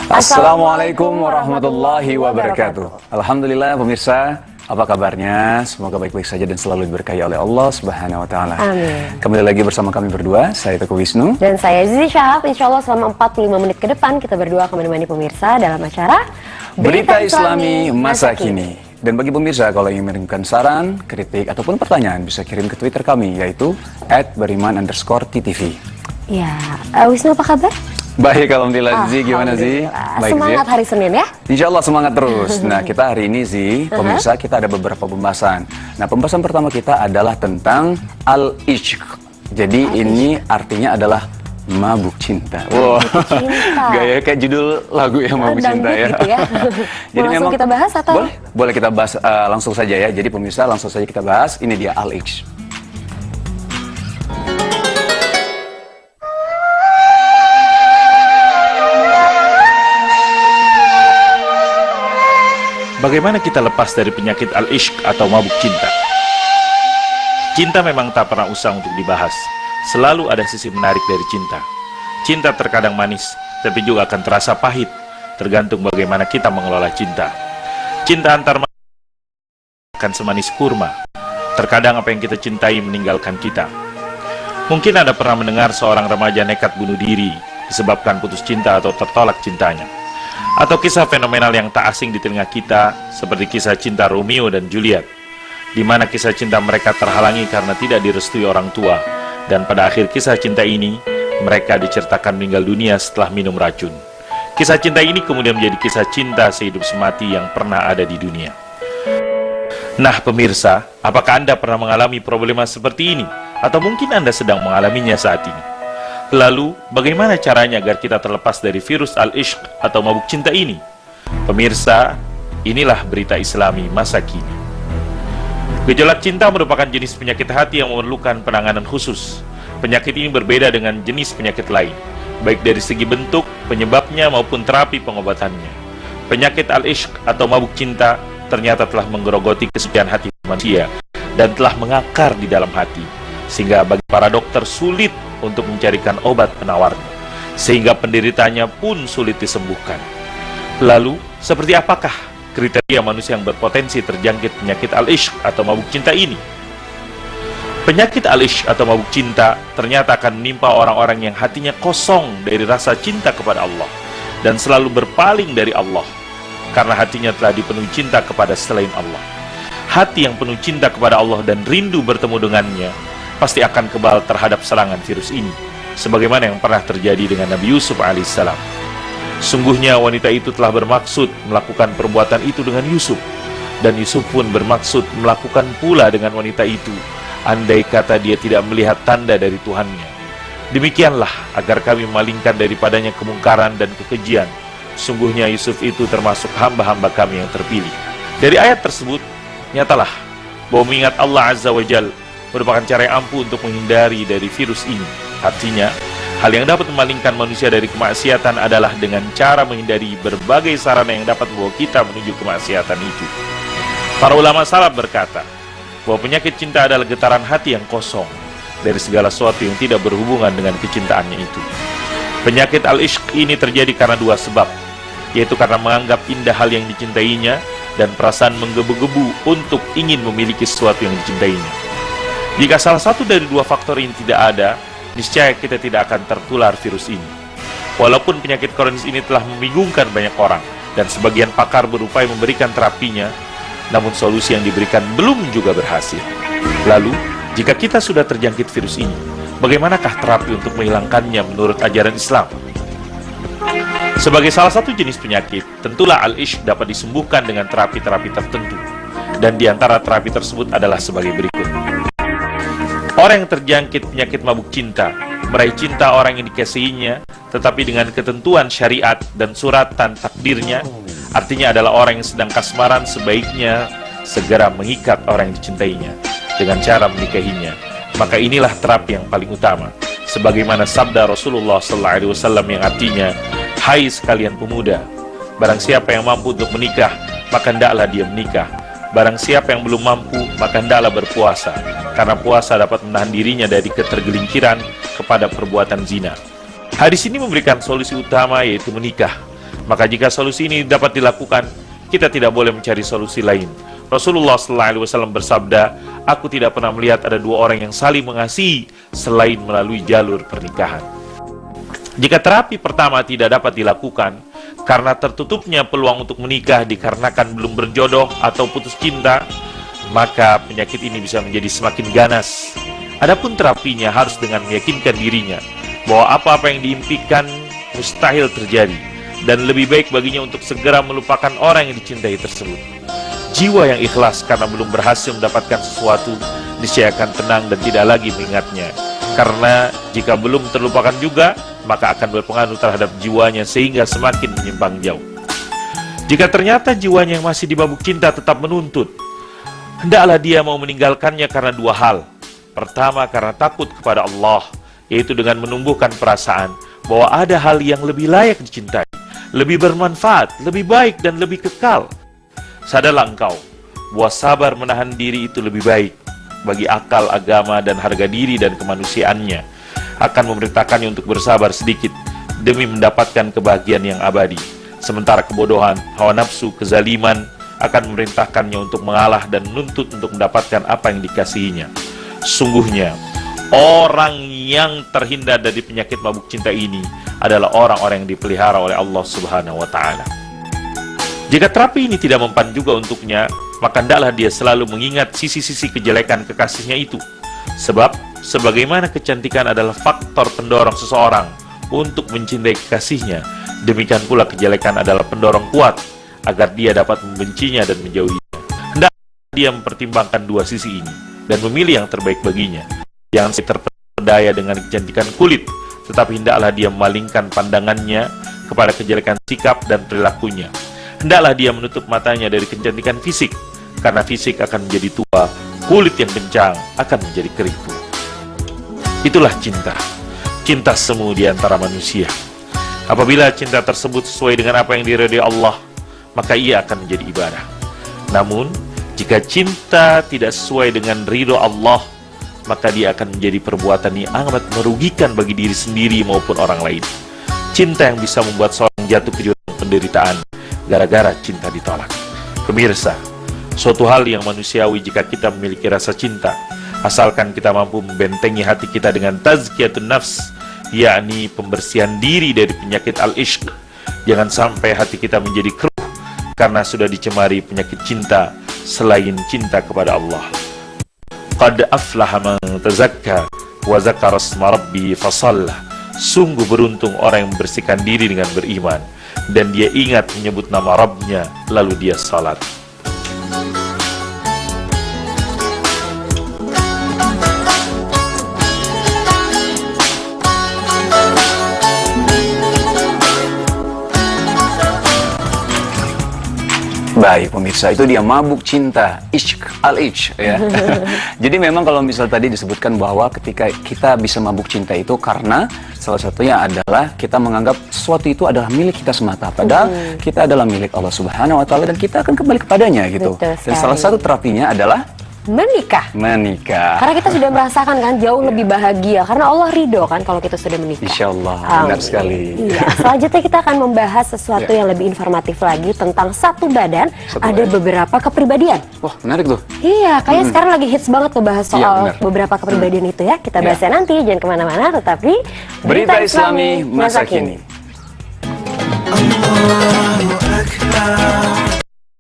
Assalamualaikum warahmatullahi wabarakatuh. Alhamdulillah pemirsa, apa kabarnya? Semoga baik-baik saja dan selalu diberkahi oleh Allah Subhanahu wa taala. Amin. Kembali lagi bersama kami berdua, saya Teguh Wisnu Dan saya Zizi Syahab. Insya Allah selama 45 menit ke depan kita berdua akan menemani pemirsa dalam acara Berita Islami Masa Kini. Dan bagi pemirsa kalau ingin mengirimkan saran, kritik ataupun pertanyaan bisa kirim ke Twitter kami yaitu @beriman_ttv. Ya, Wisnu apa kabar? Baik, alhamdulillah. Zi, gimana Zi? Baik, semangat Zi. hari Senin ya? Insya Allah semangat terus. Nah, kita hari ini Zi, pemirsa, kita ada beberapa pembahasan. Nah, pembahasan pertama kita adalah tentang al-ishq. Jadi ini artinya adalah mabuk cinta. Wow, gaya kayak judul lagu ya, mabuk cinta ya. Gitu ya. Jadi langsung memang kita bahas atau? Boleh kita bahas langsung saja ya. Jadi pemirsa langsung saja kita bahas. Ini dia al-ishq. Bagaimana kita lepas dari penyakit al-ishq atau mabuk cinta? Cinta memang tak pernah usang untuk dibahas. Selalu ada sisi menarik dari cinta. Cinta terkadang manis, tapi juga akan terasa pahit, tergantung bagaimana kita mengelola cinta. Cinta antar manusia akan semanis kurma. Terkadang apa yang kita cintai meninggalkan kita. Mungkin Anda pernah mendengar seorang remaja nekat bunuh diri disebabkan putus cinta atau tertolak cintanya. Atau kisah fenomenal yang tak asing di telinga kita, seperti kisah cinta Romeo dan Juliet, di mana kisah cinta mereka terhalangi karena tidak direstui orang tua, dan pada akhir kisah cinta ini, mereka diceritakan meninggal dunia setelah minum racun. Kisah cinta ini kemudian menjadi kisah cinta sehidup semati yang pernah ada di dunia. Nah pemirsa, apakah Anda pernah mengalami problema seperti ini? Atau mungkin Anda sedang mengalaminya saat ini? Lalu, bagaimana caranya agar kita terlepas dari virus al-ishq atau mabuk cinta ini? Pemirsa, inilah berita Islami masa kini. Gejolak cinta merupakan jenis penyakit hati yang memerlukan penanganan khusus. Penyakit ini berbeda dengan jenis penyakit lain, baik dari segi bentuk, penyebabnya maupun terapi pengobatannya. Penyakit al-ishq atau mabuk cinta ternyata telah menggerogoti kesucian hati manusia dan telah mengakar di dalam hati, sehingga bagi para dokter sulit untuk mencarikan obat penawarnya, sehingga penderitanya pun sulit disembuhkan. Lalu, seperti apakah kriteria manusia yang berpotensi terjangkit penyakit al-ishq atau mabuk cinta ini? Penyakit al-ishq atau mabuk cinta ternyata akan menimpa orang-orang yang hatinya kosong dari rasa cinta kepada Allah dan selalu berpaling dari Allah, karena hatinya telah dipenuhi cinta kepada selain Allah. Hati yang penuh cinta kepada Allah dan rindu bertemu dengannya pasti akan kebal terhadap serangan virus ini, sebagaimana yang pernah terjadi dengan Nabi Yusuf alaihissalam. Sungguhnya wanita itu telah bermaksud melakukan perbuatan itu dengan Yusuf, dan Yusuf pun bermaksud melakukan pula dengan wanita itu, andai kata dia tidak melihat tanda dari Tuhannya. Demikianlah agar kami memalingkan daripadanya kemungkaran dan kekejian. Sungguhnya Yusuf itu termasuk hamba-hamba kami yang terpilih. Dari ayat tersebut, nyatalah bahwa mengingat Allah Azza wa Jalla merupakan cara yang ampuh untuk menghindari dari virus ini. Artinya, hal yang dapat memalingkan manusia dari kemaksiatan adalah dengan cara menghindari berbagai sarana yang dapat membawa kita menuju kemaksiatan itu. Para ulama salaf berkata bahwa penyakit cinta adalah getaran hati yang kosong dari segala sesuatu yang tidak berhubungan dengan kecintaannya itu. Penyakit al-ishq ini terjadi karena dua sebab, yaitu karena menganggap indah hal yang dicintainya dan perasaan menggebu-gebu untuk ingin memiliki sesuatu yang dicintainya. Jika salah satu dari dua faktor ini tidak ada, niscaya kita tidak akan tertular virus ini. Walaupun penyakit kronis ini telah membingungkan banyak orang, dan sebagian pakar berupaya memberikan terapinya, namun solusi yang diberikan belum juga berhasil. Lalu, jika kita sudah terjangkit virus ini, bagaimanakah terapi untuk menghilangkannya menurut ajaran Islam? Sebagai salah satu jenis penyakit, tentulah al-ishq dapat disembuhkan dengan terapi-terapi tertentu, dan di antara terapi tersebut adalah sebagai berikut. Orang yang terjangkit penyakit mabuk cinta, meraih cinta orang yang dikasihinya, tetapi dengan ketentuan syariat dan suratan takdirnya, artinya adalah orang yang sedang kasmaran, sebaiknya segera mengikat orang yang dicintainya dengan cara menikahinya. Maka inilah terapi yang paling utama, sebagaimana sabda Rasulullah SAW yang artinya, hai sekalian pemuda, barang siapa yang mampu untuk menikah, maka hendaklah dia menikah. Barang siapa yang belum mampu, maka hendaklah berpuasa, karena puasa dapat menahan dirinya dari ketergelinciran kepada perbuatan zina. Hadis ini memberikan solusi utama, yaitu menikah. Maka jika solusi ini dapat dilakukan, kita tidak boleh mencari solusi lain. Rasulullah SAW bersabda, aku tidak pernah melihat ada dua orang yang saling mengasihi selain melalui jalur pernikahan. Jika terapi pertama tidak dapat dilakukan karena tertutupnya peluang untuk menikah dikarenakan belum berjodoh atau putus cinta, maka penyakit ini bisa menjadi semakin ganas. Adapun terapinya harus dengan meyakinkan dirinya bahwa apa-apa yang diimpikan mustahil terjadi, dan lebih baik baginya untuk segera melupakan orang yang dicintai tersebut. Jiwa yang ikhlas karena belum berhasil mendapatkan sesuatu niscaya akan tenang dan tidak lagi mengingatnya. Karena jika belum terlupakan juga, maka akan berpengaruh terhadap jiwanya sehingga semakin menyimpang jauh. Jika ternyata jiwanya yang masih di mabuk cinta tetap menuntut, hendaklah dia mau meninggalkannya karena dua hal. Pertama, karena takut kepada Allah, yaitu dengan menumbuhkan perasaan bahwa ada hal yang lebih layak dicintai, lebih bermanfaat, lebih baik, dan lebih kekal. Sadarlah engkau bahwa sabar menahan diri itu lebih baik bagi akal, agama, dan harga diri dan kemanusiaannya. Akan memerintahkannya untuk bersabar sedikit demi mendapatkan kebahagiaan yang abadi. Sementara kebodohan, hawa nafsu, kezaliman akan memerintahkannya untuk mengalah dan menuntut untuk mendapatkan apa yang dikasihinya. Sungguhnya, orang yang terhindar dari penyakit mabuk cinta ini adalah orang-orang yang dipelihara oleh Allah Subhanahu wa Ta'ala. Jika terapi ini tidak mempan juga untuknya, maka hendaklah dia selalu mengingat sisi-sisi kejelekan kekasihnya itu. Sebab, sebagaimana kecantikan adalah faktor pendorong seseorang untuk mencintai kekasihnya, demikian pula kejelekan adalah pendorong kuat agar dia dapat membencinya dan menjauhinya. Hendaklah dia mempertimbangkan dua sisi ini dan memilih yang terbaik baginya. Jangan terpedaya dengan kecantikan kulit, tetapi hendaklah dia memalingkan pandangannya kepada kejelekan sikap dan perilakunya. Hendaklah dia menutup matanya dari kecantikan fisik, karena fisik akan menjadi tua, kulit yang kencang akan menjadi keriput. Itulah cinta, cinta semu di antara manusia. Apabila cinta tersebut sesuai dengan apa yang diridhai Allah, maka ia akan menjadi ibadah. Namun, jika cinta tidak sesuai dengan ridho Allah, maka dia akan menjadi perbuatan yang amat merugikan bagi diri sendiri maupun orang lain. Cinta yang bisa membuat seorang jatuh ke jurang penderitaan gara-gara cinta ditolak. Pemirsa, suatu hal yang manusiawi jika kita memiliki rasa cinta, asalkan kita mampu membentengi hati kita dengan tazkiyatun nafs, yakni pembersihan diri dari penyakit al-ishq. Jangan sampai hati kita menjadi keruh karena sudah dicemari penyakit cinta selain cinta kepada Allah. Qad aflaha man tazakka wa zakara isma rabbi fasalla. Sungguh beruntung orang yang membersihkan diri dengan beriman dan dia ingat menyebut nama Rabbnya lalu dia salat. Baik pemirsa, itu dia mabuk cinta, ishq, al-ishq ya. Jadi memang kalau misal tadi disebutkan bahwa ketika kita bisa mabuk cinta itu karena salah satunya adalah kita menganggap sesuatu itu adalah milik kita semata. Padahal kita adalah milik Allah Subhanahu wa Ta'ala dan kita akan kembali kepadanya gitu. Dan salah satu terapinya adalah menikah. Karena kita sudah merasakan kan jauh lebih bahagia karena Allah ridho kan kalau kita sudah menikah. Insya Allah, benar sekali. Iya. Selanjutnya kita akan membahas sesuatu yang lebih informatif lagi tentang satu badan. Ada beberapa kepribadian. Wah, menarik tuh. Iya, kayaknya sekarang lagi hits banget ngebahas soal beberapa kepribadian itu ya. Kita bahasnya nanti, jangan kemana-mana, tetapi Berita Islami Masa Kini.